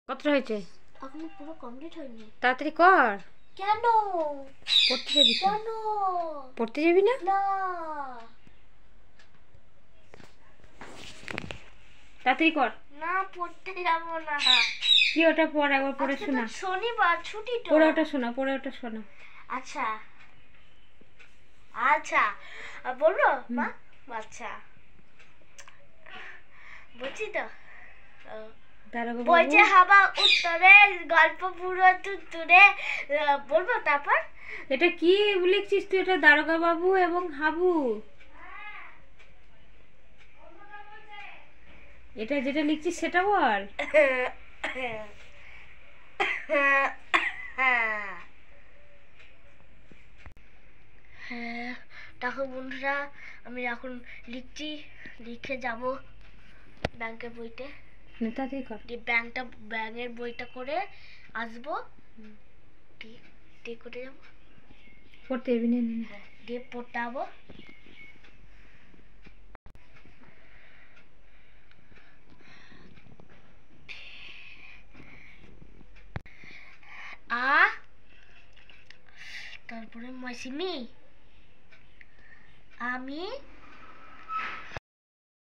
কতটা হয়েছে? এখনো পুরো কমপ্লিট হয়নি। তাড়াতাড়ি কর। কেন পড়তে যাবি তো? কেন পড়তে যাবি না? না তাড়াতাড়ি কর। না পড়তে যাব না। কি ওটা পড়, একবার পড়ে আজকে শোনা। তো শনিবার ছুটি তো। পড়ে ওটা শোনা, পড়ে ওটা শোনা। আচ্ছা আচ্ছা বলবো মা? আচ্ছা বলছি তো বইছে হাওয়া উত্তরে গল্প পুরো তুত্তুরে বলবো তারপর। এটা কি লিখছিস তুই? এটা দারোগা বাবু এবং হাবু। এটা যেটা লিখছিস সেটা বল। হ্যাঁ দেখো বন্ধুরা, আমি এখন লিখছি, লিখে যাব ব্যাংকের বইতে। তাড়াতাড়ি কর। ব্যাঙের বইটা করে আসবো, দিয়ে করে যাবো। পড়তে যাবি না? হ্যাঁ দিয়ে পড়তে যাবো। তারপরে মাসিমি আমি